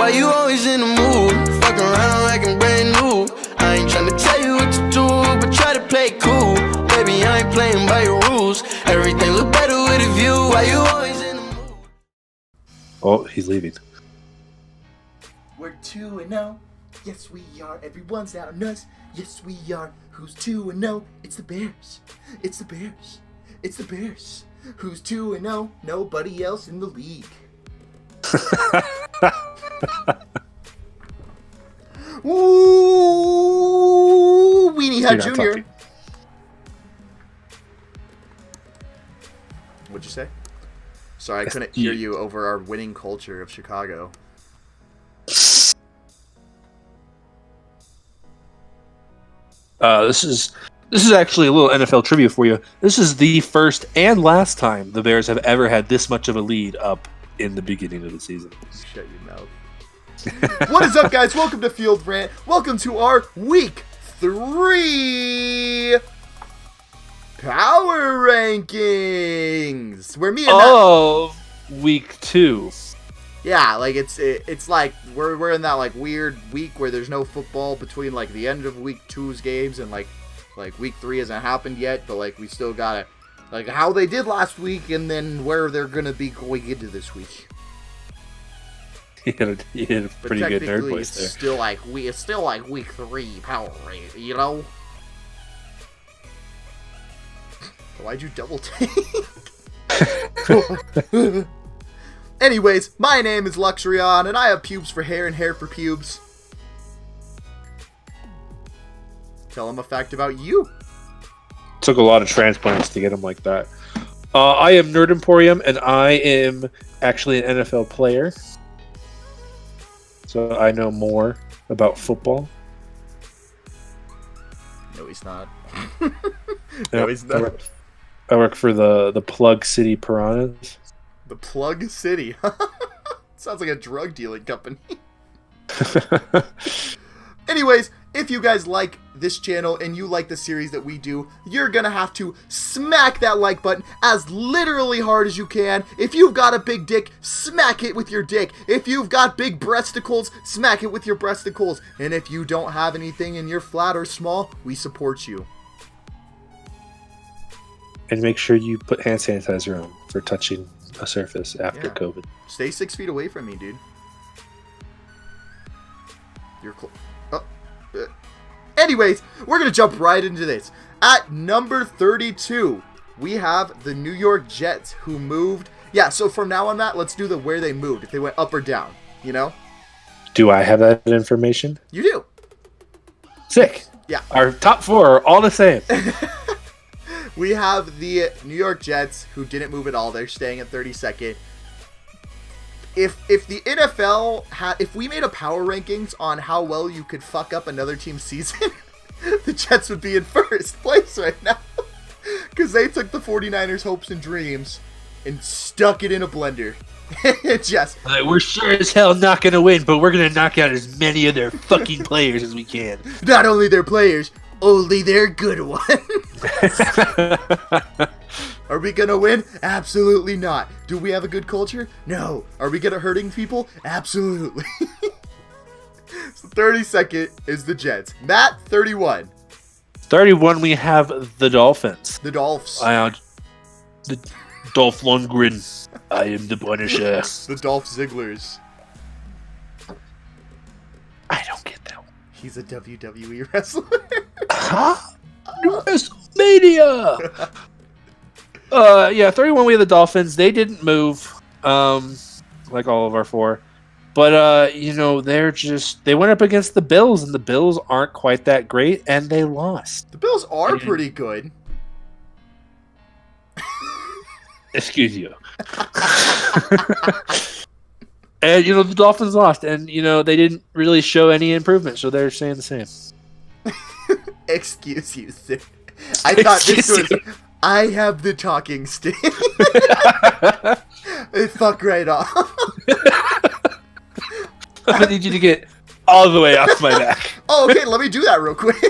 Why you always in the mood? Fuck around like I'm brand new. I ain't tryna tell you what to do, but try to play cool. Baby, I ain't playing by your rules. Everything look better with a view. Why you always in the mood? Oh, he's leaving. We're 2-0. Yes, we are. Everyone's out on us. Yes, we are. Who's 2-0? It's the Bears. It's the Bears. It's the Bears. Who's 2-0? Nobody else in the league. Ooh, Weenie Hut Jr. Talking. What'd you say? Sorry, I couldn't hear you over our winning culture of Chicago. This is actually a little NFL trivia for you. This is the first and last time the Bears have ever had this much of a lead up in the beginning of the season. Shut your mouth. What is up, guys? Welcome to Field Rant. Welcome to our Week 3 Power Rankings. Where me and Week 2. Yeah, like it's like we're in that like weird week where there's no football between like the end of Week 2's games and like Week 3 hasn't happened yet, but like we still gotta like how they did last week and then where they're gonna be going into this week. You had a pretty good nerd voice there. It's still like Week 3 Power Rank, you know. Why'd you double take? Anyways, my name is Luxurion, and I have pubes for hair and hair for pubes. Tell them a fact about you. Took a lot of transplants to get him like that. I am Nerd Emporium, and I am actually an NFL player. So I know more about football. No, he's not. No, he's not. I work for the Plug City Piranhas. The Plug City. Sounds like a drug dealing company. Anyways, if you guys like this channel and you like the series that we do, you're gonna have to smack that like button as literally hard as you can. If you've got a big dick, smack it with your dick. If you've got big breasticles, smack it with your breasticles. And if you don't have anything and you're flat or small, we support you. And make sure you put hand sanitizer on for touching a surface after COVID. Stay 6 feet away from me, dude. You're anyways, we're going to jump right into this. At number 32, we have the New York Jets, who moved. Yeah, so from now on, Matt, let's do the where they moved. If they went up or down, you know? Do I have that information? You do. Sick. Yeah. Our top 4 are all the same. We have the New York Jets, who didn't move at all. They're staying at 32nd. If the NFL if we made a power rankings on how well you could fuck up another team's season, the Jets would be in first place right now. Because they took the 49ers' hopes and dreams and stuck it in a blender. Just we're sure as hell not going to win, but we're going to knock out as many of their fucking players as we can. Not only their players, only their good ones. Are we gonna win? Absolutely not. Do we have a good culture? No. Are we good at hurting people? Absolutely. So 32nd is the Jets. Matt, 31. 31, we have the Dolphins. The Dolphs. The Dolph Lundgren. I am the Punisher. The Dolph Zigglers. I don't get that one. He's a WWE wrestler. Huh? WrestleMania! Yeah, 31, we have the Dolphins. They didn't move, like all of our 4. But, they went up against the Bills, and the Bills aren't quite that great, and they lost. The Bills are pretty good. Excuse you. And, the Dolphins lost, and, they didn't really show any improvement, so they're staying the same. Excuse you, sir. I thought this was... I have the talking stick. Fuck right off. I need you to get all the way off my back. Oh, okay, let me do that real quick.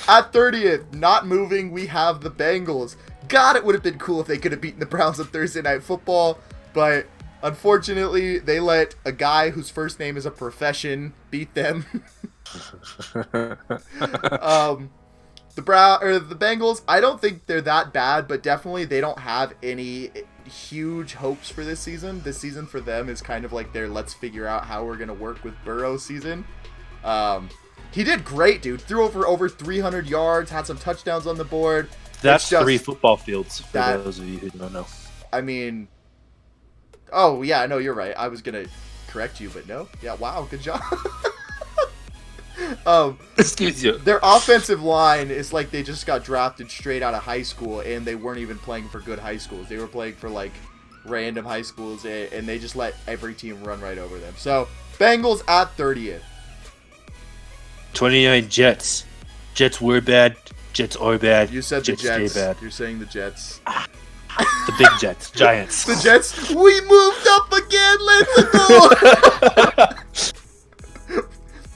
At 30th, not moving, we have the Bengals. God, it would have been cool if they could have beaten the Browns on Thursday Night Football, but Unfortunately, they let a guy whose first name is a profession beat them. The Bengals, I don't think they're that bad, but definitely they don't have any huge hopes for this season. This season for them is kind of like their let's figure out how we're going to work with Burrow season. He did great, dude. Threw over 300 yards, had some touchdowns on the board. That's 3 football fields for those of you who don't know. I mean, oh, yeah, no, you're right. I was going to correct you, but no. Yeah, wow, good job. Excuse you. Their offensive line is like they just got drafted straight out of high school, and they weren't even playing for good high schools. They were playing for like random high schools, and they just let every team run right over them. So Bengals at 30th. 29 Jets. Jets were bad. Jets are bad. You said Jets the Jets. stay bad. You're saying the Jets. The big Jets. Giants. The Jets. We moved up again. Let's go.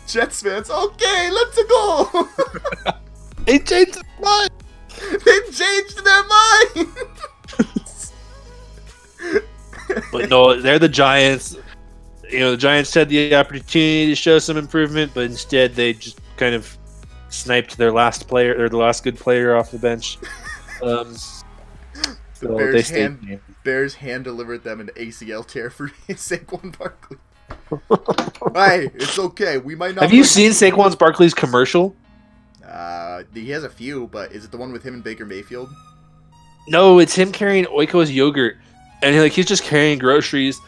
Jets fans. Okay, let's go. They changed their mind. They changed their mind. But no, they're the Giants. You know, the Giants had the opportunity to show some improvement, but instead they just kind of sniped their last player, or the last good player off the bench. The Bears hand delivered them an ACL tear for Saquon Barkley. Hey, it's okay. We might not. Have you seen Saquon Barkley's commercial? He has a few, but is it the one with him and Baker Mayfield? No, it's him carrying Oiko's yogurt, and he's just carrying groceries.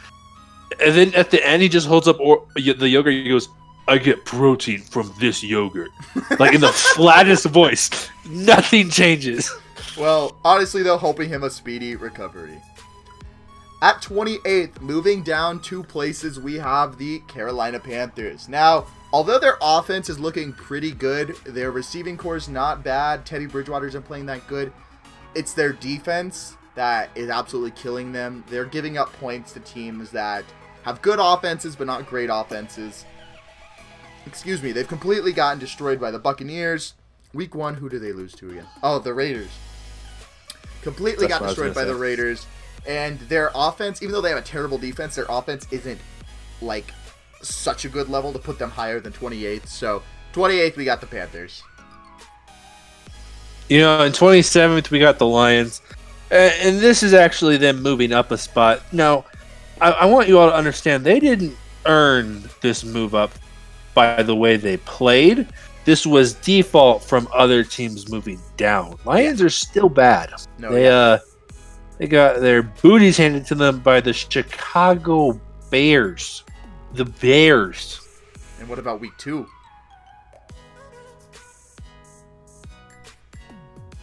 And then at the end, he just holds up the yogurt. He goes, "I get protein from this yogurt," like in the flattest voice. Nothing changes. Well, honestly, though, hoping him a speedy recovery. At 28th, moving down 2 places, we have the Carolina Panthers. Now, although their offense is looking pretty good, their receiving core is not bad. Teddy Bridgewater isn't playing that good. It's their defense that is absolutely killing them. They're giving up points to teams that have good offenses, but not great offenses. Excuse me, they've completely gotten destroyed by the Buccaneers. Week 1, who do they lose to again? Oh, the Raiders. Completely got destroyed by the Raiders. And their offense, even though they have a terrible defense, their offense isn't like such a good level to put them higher than 28th. So 28th, we got the Panthers. You know, in 27th, we got the Lions. And this is actually them moving up a spot. Now, I want you all to understand, they didn't earn this move up by the way they played. This was default from other teams moving down. Lions are still bad. They got their booties handed to them by the Chicago Bears. The Bears. And what about week 2?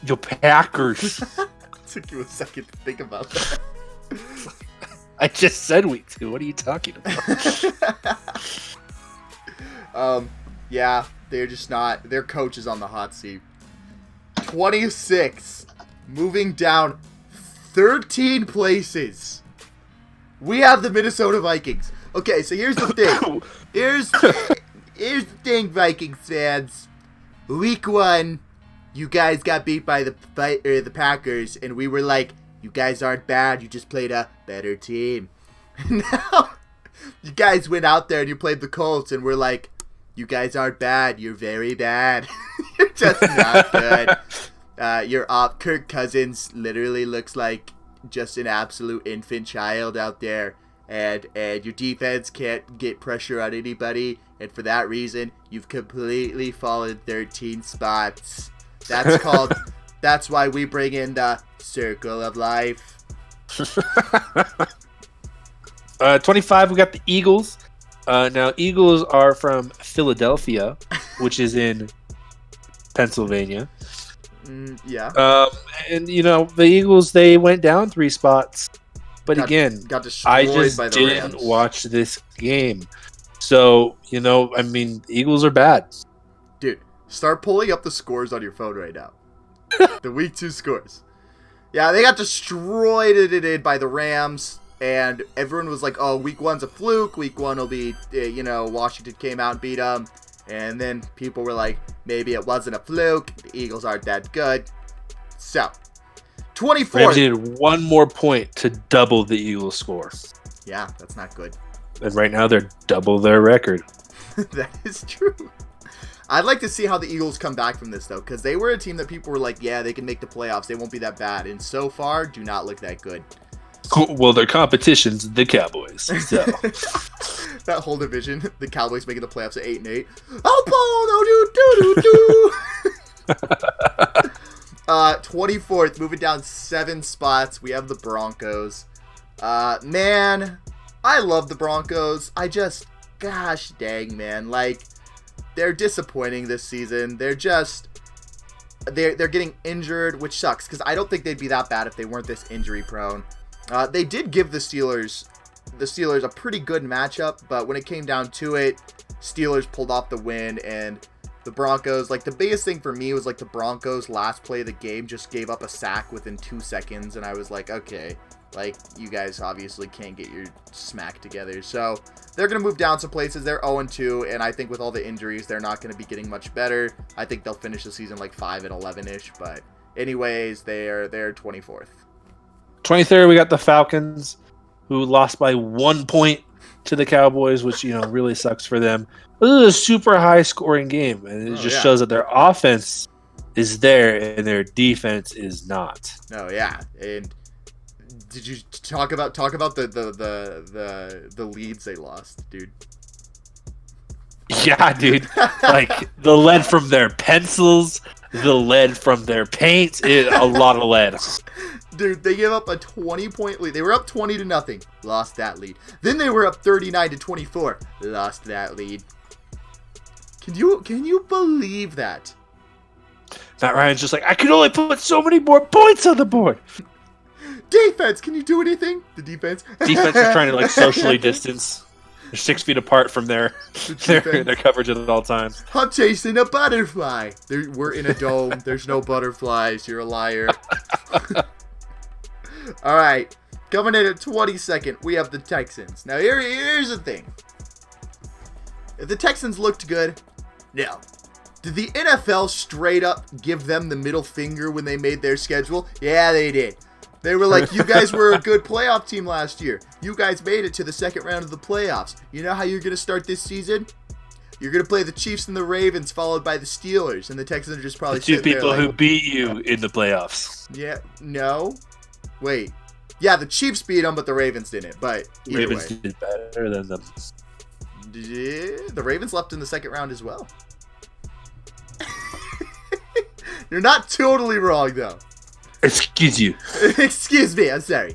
The Packers. Took you a second to think about that. I just said week 2. What are you talking about? Yeah, they're just not. Their coach is on the hot seat. 26, moving down 13 places. We have the Minnesota Vikings. Okay, so here's the thing. Here's the thing, Vikings fans. Week 1, you guys got beat by the Packers, and we were like, you guys aren't bad, you just played a better team. Now, you guys went out there and you played the Colts, and we're like, you guys aren't bad, you're very bad. You're just not good. Kirk Cousins literally looks like just an absolute infant child out there. And your defense can't get pressure on anybody. And for that reason, you've completely fallen 13 spots. That's why we bring in the circle of life. 25, we got the Eagles. Now, Eagles are from Philadelphia, which is in Pennsylvania. Yeah. And, you know, the Eagles, they went down 3 spots. But got destroyed I just by the didn't Rams. Watch this game. So, you know, I mean, the Eagles are bad. Dude, start pulling up the scores on your phone right now. The week 2 scores. Yeah, they got destroyed by the Rams. And everyone was like, oh, week 1's a fluke. Week 1 will be, Washington came out and beat them. And then people were like, maybe it wasn't a fluke. The Eagles aren't that good. So, 24. Rams needed 1 more point to double the Eagles score. Yeah, that's not good. And right now they're double their record. That is true. I'd like to see how the Eagles come back from this, though, because they were a team that people were like, yeah, they can make the playoffs. They won't be that bad. And so far, do not look that good. Well, their competition's the Cowboys. So. That whole division, the Cowboys making the playoffs at 8-8. Oh, do 24th, moving down 7 spots. We have the Broncos. Man, I love the Broncos. Gosh dang, man. Like, they're disappointing this season. They're getting injured, which sucks, because I don't think they'd be that bad if they weren't this injury prone. They did give the Steelers a pretty good matchup, but when it came down to it, Steelers pulled off the win, and the Broncos, like, the biggest thing for me was, like, the Broncos last play of the game just gave up a sack within 2 seconds, and I was like, okay, like, you guys obviously can't get your smack together. So they're going to move down some places. They're 0-2, and I think with all the injuries, they're not going to be getting much better. I think they'll finish the season like 5-11-ish, but anyways, they're 24th. 23rd, we got the Falcons, who lost by 1 point to the Cowboys, which, really sucks for them. This is a super high-scoring game, and it just shows that their offense is there and their defense is not. Oh, yeah. And did you talk about the leads they lost, dude? Yeah, dude. Like, the lead from their pencils, the lead from their paint, a lot of lead. Dude, they gave up a 20-point lead. They were up 20-0. Lost that lead. Then they were up 39-24. Lost that lead. Can you believe that? Matt Ryan's just like, I can only put so many more points on the board. Defense, can you do anything? The defense is trying to, like, socially distance. They're 6 feet apart from their coverage at all times. I'm chasing a butterfly. We're in a dome. There's no butterflies. You're a liar. All right, coming in at 22nd, we have the Texans. Now, here's the thing. If the Texans looked good, no. Did the NFL straight up give them the middle finger when they made their schedule? Yeah, they did. They were like, you guys were a good playoff team last year. You guys made it to the second round of the playoffs. You know how you're going to start this season? You're going to play the Chiefs and the Ravens, followed by the Steelers. And the Texans are just probably the two people there like, who beat you in the playoffs. Yeah, no. Wait. Yeah, the Chiefs beat them, but the Ravens didn't. But either Ravens way. did better than them. The Ravens left in the second round as well. You're not totally wrong, though. Excuse you. Excuse me, I'm sorry.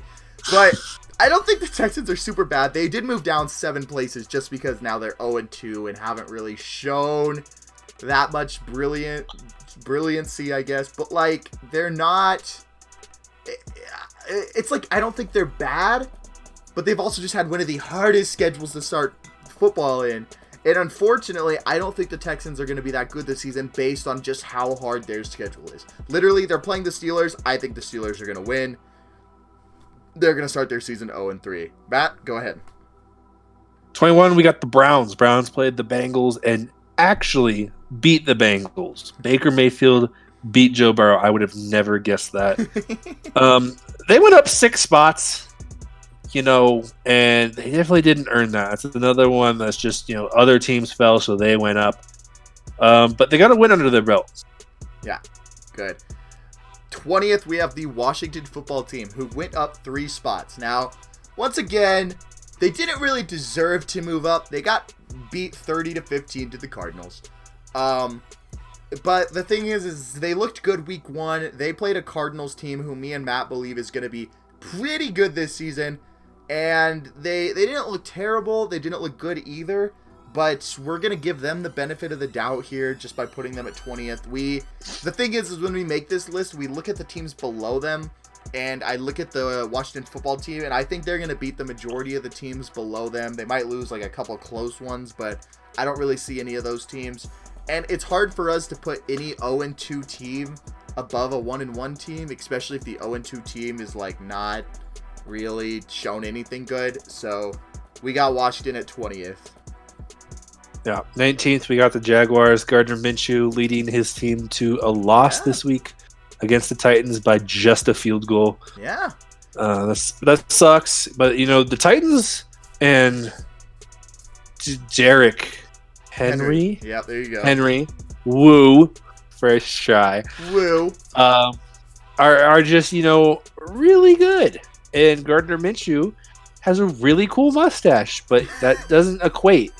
But I don't think the Texans are super bad. They did move down 7 places just because now they're 0-2 and haven't really shown that much brilliancy, I guess. But, like, they're not... It's like, I don't think they're bad, but they've also just had one of the hardest schedules to start football in. And unfortunately, I don't think the Texans are going to be that good this season based on just how hard their schedule is. Literally, they're playing the Steelers. I think the Steelers are going to win. They're going to start their season 0-3. Matt, go ahead. 21, we got the Browns. Browns played the Bengals and actually beat the Bengals. Baker Mayfield beat Joe Burrow. I would have never guessed that. They went up 6 spots. And they definitely didn't earn that. It's another one that's just, other teams fell, so they went up. But they got a win under their belt. Yeah, good. 20th, we have the Washington football team, who went up 3 spots. Now, once again, they didn't really deserve to move up. They got beat 30-15 to the Cardinals. But the thing is they looked good week 1. They played a Cardinals team who me and Matt believe is going to be pretty good this season. And they didn't look terrible. They didn't look good either. But we're going to give them the benefit of the doubt here just by putting them at 20th. The thing is when we make this list, we look at the teams below them. And I look at the Washington football team, and I think they're going to beat the majority of the teams below them. They might lose like a couple of close ones, but I don't really see any of those teams. And it's hard for us to put any 0-2 team above a 1-1 team, especially if the 0-2 team is like not really shown anything good. So we got Washington at 20th. Yeah, 19th, we got the Jaguars. Gardner Minshew leading his team to a loss this week against the Titans by just a field goal. Yeah. That sucks. But the Titans and Derrick Henry. Yeah, there you go. Henry, woo, first try. Woo. Are just really good, and Gardner Minshew has a really cool mustache, but that doesn't equate.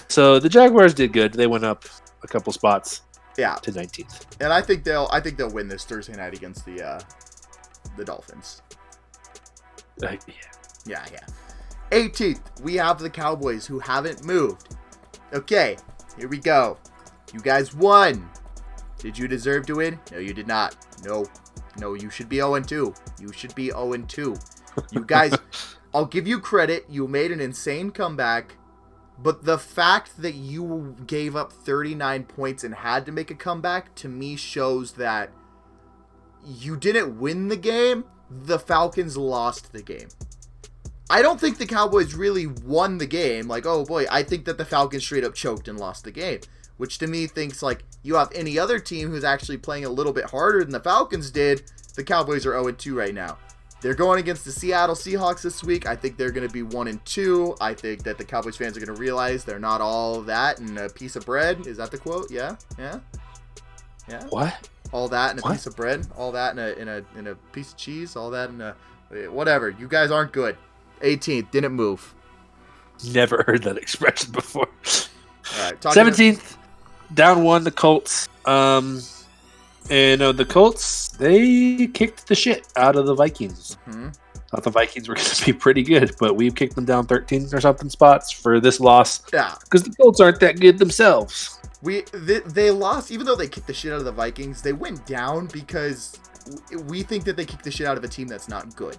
So the Jaguars did good. They went up a couple spots. Yeah. To 19th. And I think they'll win this Thursday night against the Dolphins. Yeah. 18th, we have the Cowboys, who haven't moved. Okay, here we go. You guys won. Did you deserve to win? No, you did not. No, you should be 0-2. You should be 0-2. You guys, I'll give you credit. You made an insane comeback. But the fact that you gave up 39 points and had to make a comeback, to me, shows that you didn't win the game. The Falcons lost the game. I don't think the Cowboys really won the game. Like, oh boy, I think that the Falcons straight up choked and lost the game. Which to me thinks like you have any other team who's actually playing a little bit harder than the Falcons did. The Cowboys are 0-2 right now. They're going against the Seattle Seahawks this week. I think they're going to be 1-2. I think that the Cowboys fans are going to realize they're not all that and a piece of bread. Is that the quote? Yeah. What? All that and a piece of bread. All that in a piece of cheese. All that in a whatever. You guys aren't good. 18th, didn't move. Never heard that expression before. All right. 17th, down 1, the Colts. And the Colts, they kicked the shit out of the Vikings. Mm-hmm. Thought the Vikings were going to be pretty good, but we've kicked them down 13 or something spots for this loss. Yeah. Because the Colts aren't that good themselves. They lost, even though they kicked the shit out of the Vikings, they went down because we think that they kicked the shit out of a team that's not good.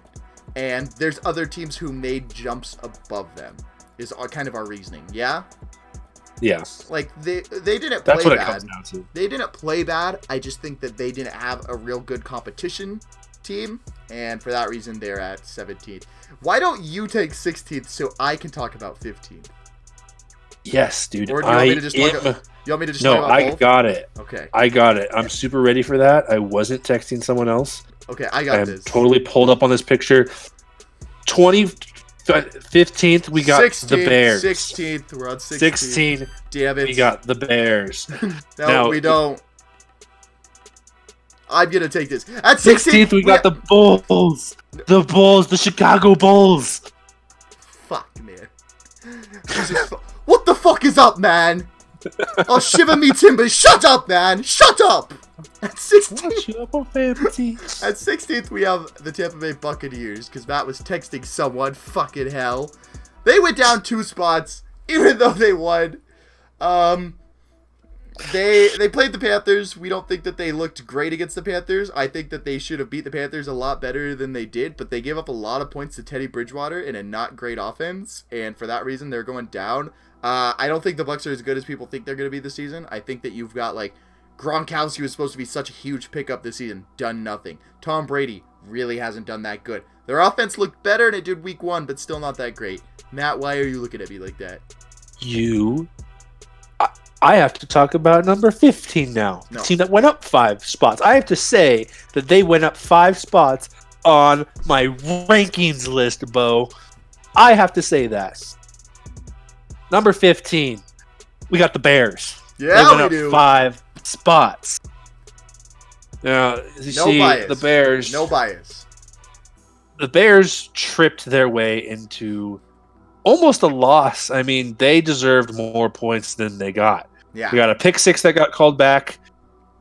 And there's other teams who made jumps above them, is kind of our reasoning. Yeah? Yeah. Like, they didn't play bad. That's what it comes down to. They didn't play bad. I just think that they didn't have a real good competition team. And for that reason, they're at 17th. Why don't you take 16th so I can talk about 15th? Yes, dude. Or do you want me to just talk about No, both? I got it. Okay. I got it. I'm super ready for that. I wasn't texting someone else. Okay, I got I'm this. totally pulled up on this picture. 15th, we got 16th, the Bears. 16th, we're on 16th. 16, Damn it. we got the Bears. No, now, we don't. I'm going to take this. At 16th, we got the Bulls. The Bulls, the Chicago Bulls. Fuck, man. What the fuck is up, man? Oh, shiver me timbers. Shut up, man. Shut up. At 16th, at 16th, we have the Tampa Bay Buccaneers, because Matt was texting someone. Fucking hell. They went down 2 spots, even though they won. They played the Panthers. We don't think that they looked great against the Panthers. I think that they should have beat the Panthers a lot better than they did, but they gave up a lot of points to Teddy Bridgewater in a not great offense, and for that reason, they're going down. I don't think the Bucs are as good as people think they're going to be this season. I think that you've got, like, Gronkowski was supposed to be such a huge pickup this season. Done nothing. Tom Brady really hasn't done that good. Their offense looked better than it did week 1, but still not that great. Matt, why are you looking at me like that? I have to talk about number 15 now. No. The team that went up 5 spots. I have to say that they went up 5 spots on my rankings list, Bo. I have to say that. Number 15, we got the Bears. Yeah, they went we up do. 5 spots. Now, you No see, bias. the Bears. No bias. The Bears tripped their way into almost a loss. I mean, they deserved more points than they got. Yeah. We got a pick 6 that got called back.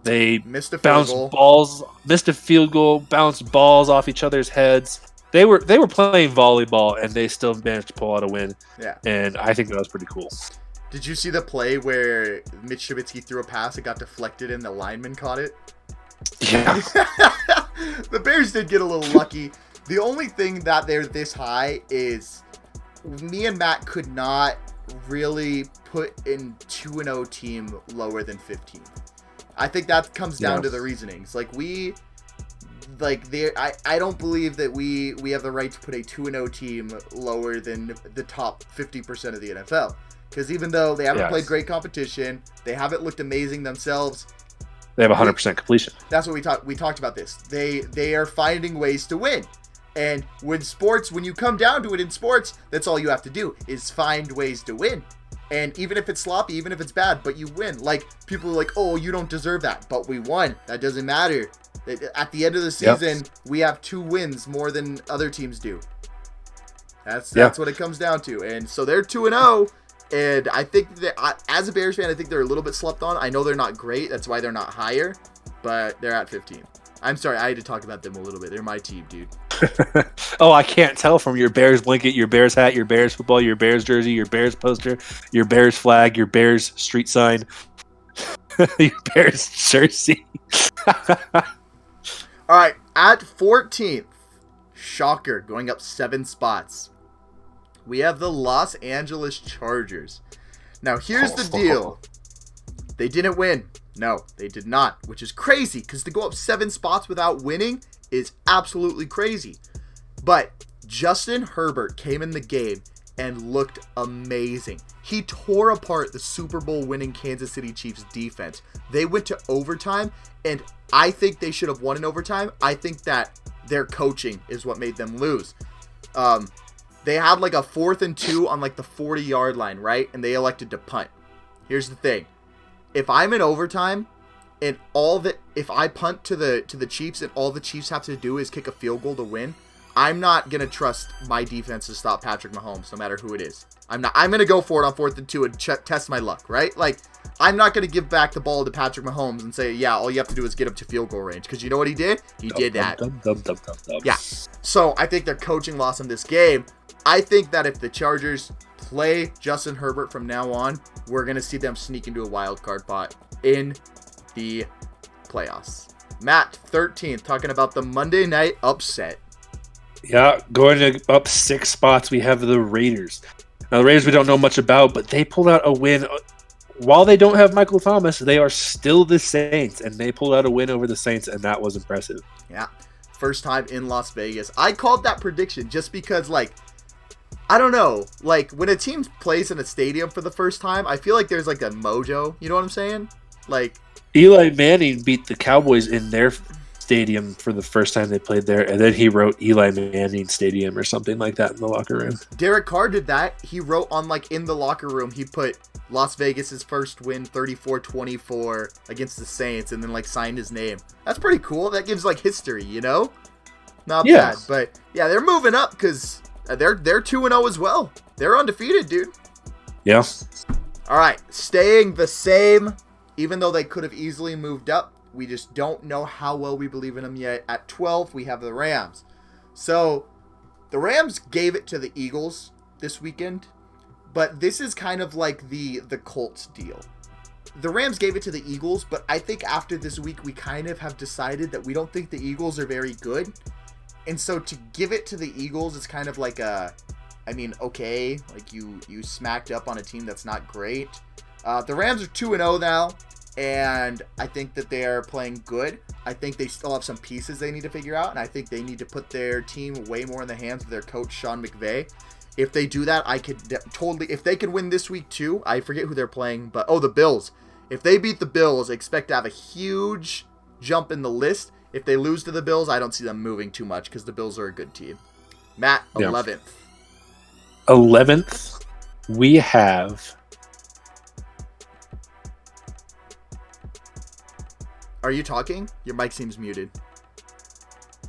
They Missed a field bounced goal. balls, missed a field goal, bounced balls off each other's heads. They were playing volleyball, and they still managed to pull out a win. Yeah. And I think that was pretty cool. Did you see the play where Mitch Trubisky threw a pass, it got deflected, and the lineman caught it? Yeah. The Bears did get a little lucky. The only thing that they're this high is me and Matt could not really put in 2-0 team lower than 15. I think that comes down to the reasonings. I don't believe that we have the right to put a 2-0 team lower than the top 50% of the NFL. Because even though they haven't played great competition, they haven't looked amazing themselves. They have 100% completion. That's what we talked about this. They are finding ways to win. And when you come down to it in sports, that's all you have to do is find ways to win. And even if it's sloppy, even if it's bad, but you win. Like, people are like, oh, you don't deserve that. But we won. That doesn't matter. At the end of the season, we have 2 wins more than other teams do. That's what it comes down to. And so they're 2-0. And I think that, as a Bears fan, I think they're a little bit slept on. I know they're not great. That's why they're not higher. But they're at 15. I'm sorry, I had to talk about them a little bit. They're my team, dude. Oh, I can't tell from your Bears blanket, your Bears hat, your Bears football, your Bears jersey, your Bears poster, your Bears flag, your Bears street sign, your Bears jersey. All right, at 14th, shocker, going up 7 spots. We have the Los Angeles Chargers. Now, here's the deal. They didn't win. No, they did not, which is crazy because to go up 7 spots without winning is absolutely crazy. But Justin Herbert came in the game and looked amazing. He tore apart the Super Bowl winning Kansas City Chiefs defense. They went to overtime, and I think they should have won in overtime. I think that their coaching is what made them lose. They had like a 4th and 2 on like the 40-yard line, right? And they elected to punt. Here's the thing. If I'm in overtime and if I punt to the Chiefs and all the Chiefs have to do is kick a field goal to win, I'm not going to trust my defense to stop Patrick Mahomes no matter who it is. I'm going to go for it on 4th and 2 and test my luck, right? Like, I'm not going to give back the ball to Patrick Mahomes and say, yeah, all you have to do is get up to field goal range. Because you know what he did? He did that. Yeah. So I think their coaching lost them this game. I think that if the Chargers play Justin Herbert from now on, we're going to see them sneak into a wild card spot in the playoffs. Matt, 13th, talking about the Monday night upset. Yeah, going up 6 spots, we have the Raiders. Now, the Raiders we don't know much about, but they pulled out a win. While they don't have Michael Thomas, they are still the Saints, and they pulled out a win over the Saints, and that was impressive. Yeah, first time in Las Vegas. I called that prediction just because, like, I don't know. Like, when a team plays in a stadium for the first time, I feel like there's, like, a mojo. You know what I'm saying? Like, Eli Manning beat the Cowboys in their stadium for the first time they played there, and then he wrote Eli Manning Stadium or something like that in the locker room. Derek Carr did that. He wrote on, like, in the locker room, he put Las Vegas's first win 34-24 against the Saints and then, like, signed his name. That's pretty cool. That gives, like, history, you know? Not bad. But, yeah, they're moving up because they're 2-0 as well. They're undefeated, dude. Yeah. All right, staying the same, even though they could have easily moved up. We just don't know how well we believe in them yet. At 12th, we have the Rams. So, the Rams gave it to the Eagles this weekend, but this is kind of like the Colts deal. The Rams gave it to the Eagles, but I think after this week, we kind of have decided that we don't think the Eagles are very good. And so to give it to the Eagles is kind of like okay, like you smacked up on a team that's not great. The Rams are 2-0 now, and I think that they are playing good. I think they still have some pieces they need to figure out, and I think they need to put their team way more in the hands of their coach, Sean McVay. If they do that, I could totally, if they can win this week too, I forget who they're playing, but the Bills. If they beat the Bills, I expect to have a huge jump in the list. If they lose to the Bills, I don't see them moving too much because the Bills are a good team. Matt, 11th. 11th, we have... Are you talking? Your mic seems muted.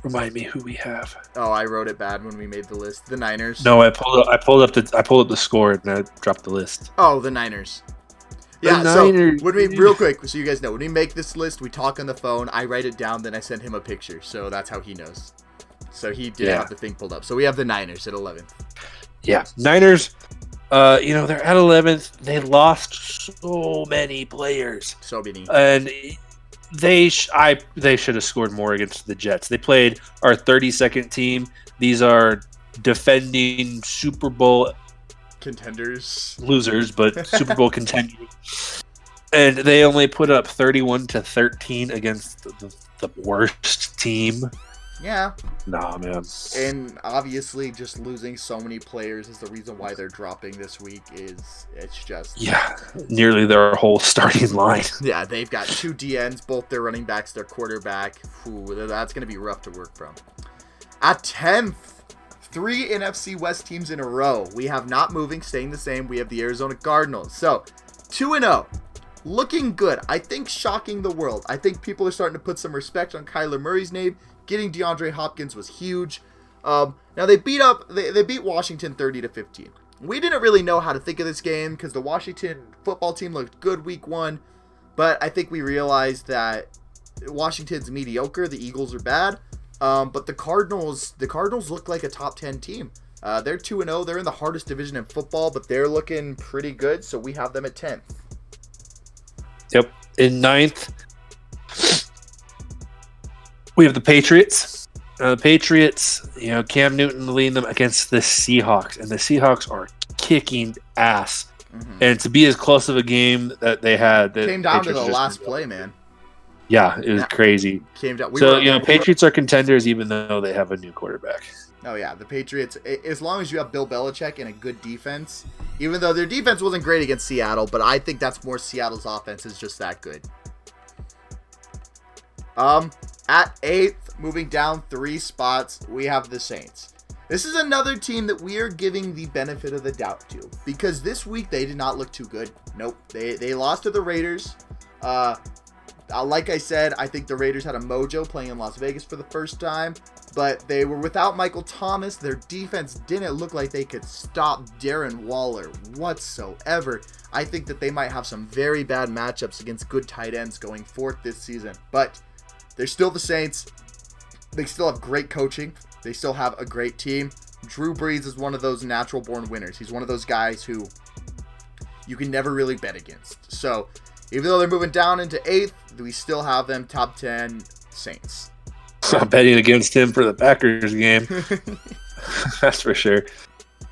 Remind me who we have. Oh, I wrote it bad when we made the list. The Niners. No, I pulled up the score and I dropped the list. Oh, the Niners. Yeah, so when we, real quick, so you guys know, when we make this list, we talk on the phone, I write it down, then I send him a picture, so that's how he knows. So he did have the thing pulled up. So we have the Niners at 11th. Yeah, Niners, they're at 11th. They lost so many players. So many. And they should have scored more against the Jets. They played our 32nd team. These are defending Super Bowl contenders, losers, but Super Bowl contenders, and they only put up 31-13 against the worst team. Yeah. Nah, man. And obviously, just losing so many players is the reason why they're dropping this week. It's just nearly their whole starting line. Yeah, they've got 2 DNs, both their running backs, their quarterback. Ooh, that's going to be rough to work from. At 10th, 3 NFC West teams in a row. We have not moving, staying the same. We have the Arizona Cardinals. So, 2-0. Looking good. I think shocking the world. I think people are starting to put some respect on Kyler Murray's name. Getting DeAndre Hopkins was huge. Now they beat Washington 30-15. We didn't really know how to think of this game because the Washington football team looked good week 1, but I think we realized that Washington's mediocre, the Eagles are bad, but the Cardinals look like a top 10 team. They're 2-0. They're in the hardest division in football, but they're looking pretty good, so we have them at 10th. Yep. In 9th, we have the Patriots. The Patriots, Cam Newton leading them against the Seahawks, and the Seahawks are kicking ass. Mm-hmm. And to be as close of a game that they had, came down to the last play, man. Yeah, it was crazy. Came down. Patriots are contenders even though they have a new quarterback. Oh yeah, the Patriots. As long as you have Bill Belichick and a good defense, even though their defense wasn't great against Seattle, but I think that's more Seattle's offense is just that good. At 8th, moving down 3 spots, we have the Saints. This is another team that we are giving the benefit of the doubt to because this week they did not look too good. Nope, they lost to the Raiders. Like I said, I think the Raiders had a mojo playing in Las Vegas for the first time, but they were without Michael Thomas. Their defense didn't look like they could stop Darren Waller whatsoever. I think that they might have some very bad matchups against good tight ends going forth this season, but they're still the Saints. They still have great coaching. They still have a great team. Drew Brees is one of those natural-born winners. He's one of those guys who you can never really bet against. So, even though they're moving down into 8th, we still have them top 10 Saints. I'm betting against him for the Packers game. That's for sure.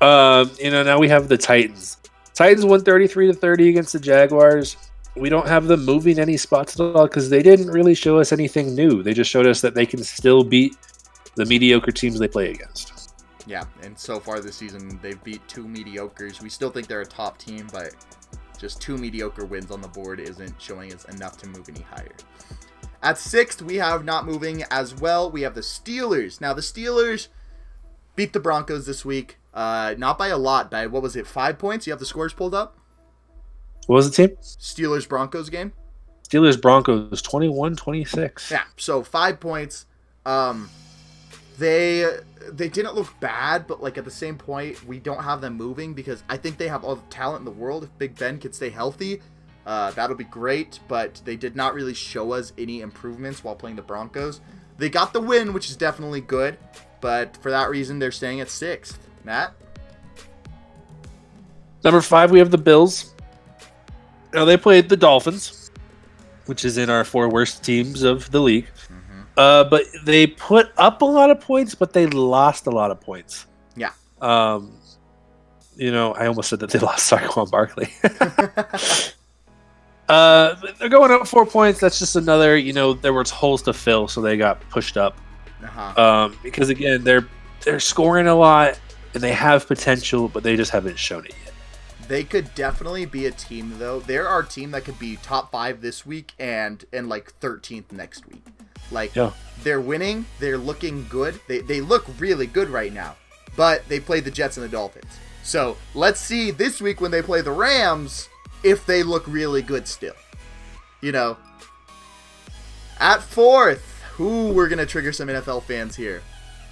Now we have the Titans. Titans won 33-30 against the Jaguars. We don't have them moving any spots at all because they didn't really show us anything new. They just showed us that they can still beat the mediocre teams they play against. Yeah, and so far this season, they've beat 2 mediocres. We still think they're a top team, but just 2 mediocre wins on the board isn't showing us enough to move any higher. At 6th, we have not moving as well. We have the Steelers. Now, the Steelers beat the Broncos this week. Not by a lot, by, 5 points? You have the scores pulled up? What was the team? Steelers-Broncos game. Steelers-Broncos, 21-26. Yeah, so 5 points. They didn't look bad, but at the same point, we don't have them moving because I think they have all the talent in the world. If Big Ben could stay healthy, that'll be great, but they did not really show us any improvements while playing the Broncos. They got the win, which is definitely good, but for that reason, they're staying at 6th. Matt? Number 5, we have the Bills. Now, they played the Dolphins, which is in our 4 worst teams of the league. But they put up a lot of points, but they lost a lot of points. Yeah. I almost said that they lost Saquon Barkley. They're going up 4 points. That's just another, there was holes to fill, so they got pushed up. Because, again, they're scoring a lot, and they have potential, but they just haven't shown it yet. They could definitely be a team, though. They're our team that could be top 5 this week and 13th next week. They're winning. They're looking good. They look really good right now. But they played the Jets and the Dolphins. So let's see this week when they play the Rams if they look really good still. At 4th, we're going to trigger some NFL fans here.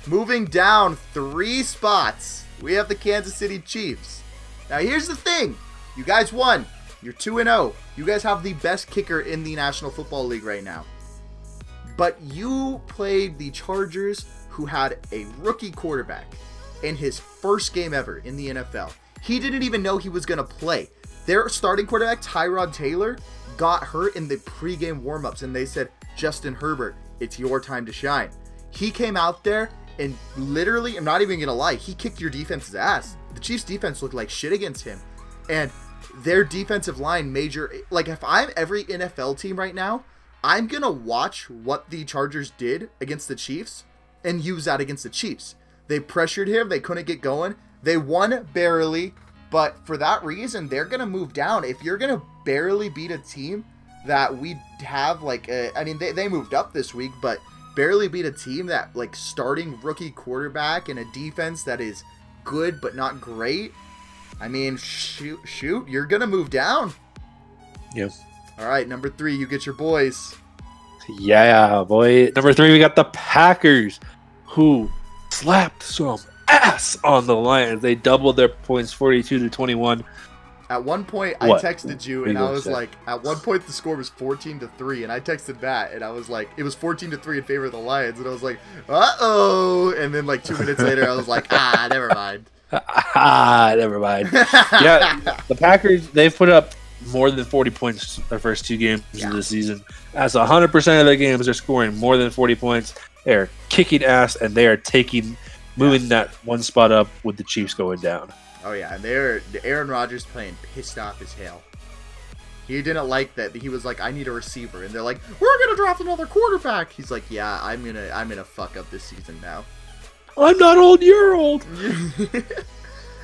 Moving down 3 spots, we have the Kansas City Chiefs. Now here's the thing. You guys won. You're 2-0. You guys have the best kicker in the National Football League right now. But you played the Chargers, who had a rookie quarterback in his first game ever in the NFL. He didn't even know he was going to play. Their starting quarterback, Tyrod Taylor, got hurt in the pregame warmups, and they said, Justin Herbert, it's your time to shine. He came out there and literally, I'm not even going to lie, he kicked your defense's ass. The Chiefs' defense looked like shit against him. And their defensive line if I'm every NFL team right now, I'm going to watch what the Chargers did against the Chiefs and use that against the Chiefs. They pressured him. They couldn't get going. They won barely, but for that reason, they're going to move down. If you're going to barely beat a team that we have, they moved up this week, but barely beat a team that, like, starting rookie quarterback and a defense that is good but not great. I mean, shoot, you're going to move down. Yep. All right, number 3, you get your boys. Yeah, boy. Number 3, we got the Packers, who slapped some ass on the Lions. They doubled their points, 42-21. At one point, What? I texted you, What and you I was say? like, at one point the score was 14-3, and I texted Matt, and I was like, it was 14-3 in favor of the Lions, and I was like, uh-oh, and then like 2 minutes later, I was like, never mind. Never mind. Yeah, the Packers, they've put up more than 40 points their first 2 games of the season. That's 100% of their games they're scoring more than 40 points. They're kicking ass, and they are moving that one spot up with the Chiefs going down. Oh yeah, and Aaron Rodgers playing pissed off as hell. He didn't like that. He was like, I need a receiver, and they're like, we're gonna draft another quarterback. He's like, yeah, I'm gonna fuck up this season now. I'm not old, you're old.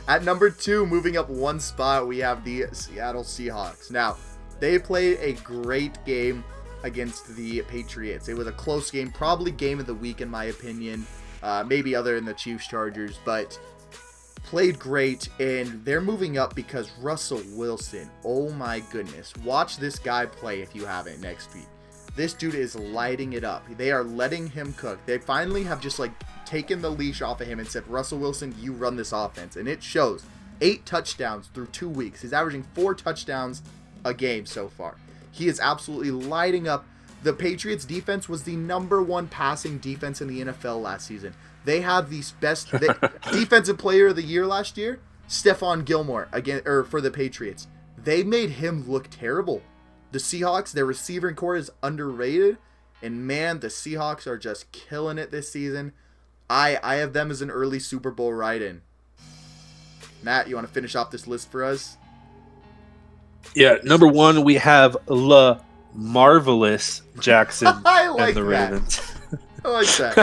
At number 2, moving up one spot, we have the Seattle Seahawks. Now, they played a great game against the Patriots. It was a close game, probably game of the week in my opinion. Maybe other than the Chiefs Chargers, but played great, and they're moving up because Russell Wilson, oh my goodness, watch this guy play if you haven't next week. This dude is lighting it up. They are letting him cook. They finally have just like taken the leash off of him and said, Russell Wilson, you run this offense, and it shows. 8 touchdowns through 2 weeks. He's averaging 4 touchdowns a game so far. He is absolutely lighting up. The Patriots defense was the number 1 passing defense in the NFL last season. They have the best defensive player of the year last year, Stephon Gilmore, for the Patriots. They made him look terrible. The Seahawks, their receiving core is underrated, and man, the Seahawks are just killing it this season. I have them as an early Super Bowl ride-in. Matt, you want to finish off this list for us? Yeah, number 1, we have Marvelous Jackson I like and the that. Ravens. I like that.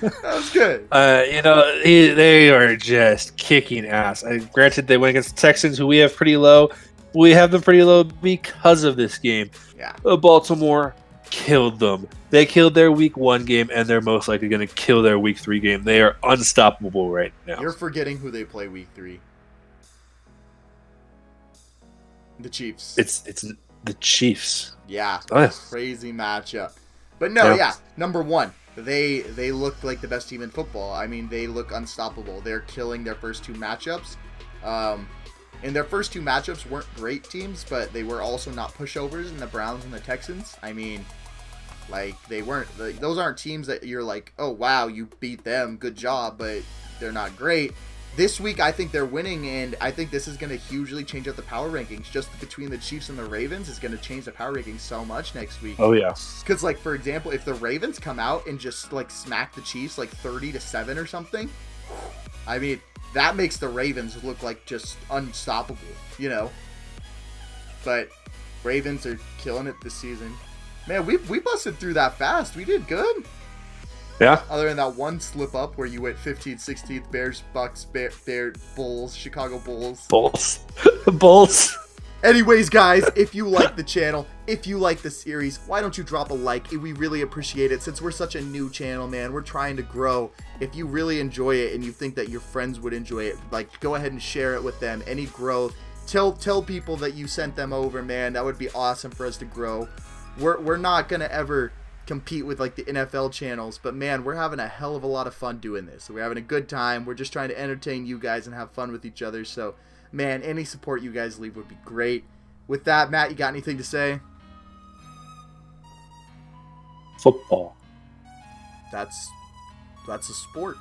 That was good. They are just kicking ass. Granted, they went against the Texans, who we have pretty low. We have them pretty low because of this game. Yeah. Baltimore killed them. They killed their Week 1 game, and they're most likely going to kill their Week 3 game. They are unstoppable right now. You're forgetting who they play Week 3. The Chiefs. It's the Chiefs. Yeah. Oh, yeah. Crazy matchup. But no, Yeah. number 1. They look like the best team in football. I mean, they look unstoppable. They're killing their first 2 matchups. And their first 2 matchups weren't great teams, but they were also not pushovers in the Browns and the Texans. I mean, like, they weren't. Those aren't teams that you're like, oh, wow, you beat them. Good job, but they're not great. This week, I think they're winning, and I think this is going to hugely change up the power rankings. Just between the Chiefs and the Ravens is going to change the power rankings so much next week. Oh, yeah. Because, like, for example, if the Ravens come out and just, like, smack the Chiefs, like, 30-7 or something, I mean, that makes the Ravens look like just unstoppable, you know? But Ravens are killing it this season. Man, we busted through that fast. We did good. Yeah. Other than that one slip up where you went 15th, 16th, Bears, Bucks, Bear, Bulls, Chicago Bulls. Bulls. Anyways, guys, if you like the channel, if you like the series, why don't you drop a like? We really appreciate it. Since we're such a new channel, man, we're trying to grow. If you really enjoy it and you think that your friends would enjoy it, like, go ahead and share it with them. Any growth, tell people that you sent them over, man. That would be awesome for us to grow. We're not gonna ever compete with like the NFL channels, but man, we're having a hell of a lot of fun doing this. We're having a good time. We're just trying to entertain you guys and have fun with each other. So man, any support you guys leave would be great. With that, Matt, you got anything to say? Football. That's a sport.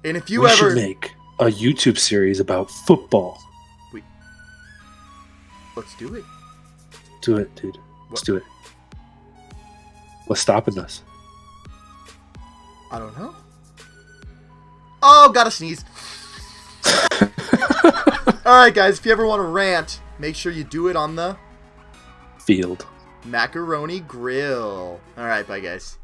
And if you we ever should make a YouTube series about football. let's do it. Do it, dude. Let's do it. What's stopping us? I don't know. Oh, gotta sneeze. Alright, guys, if you ever want to rant, make sure you do it on the Field. Macaroni Grill. Alright, bye, guys.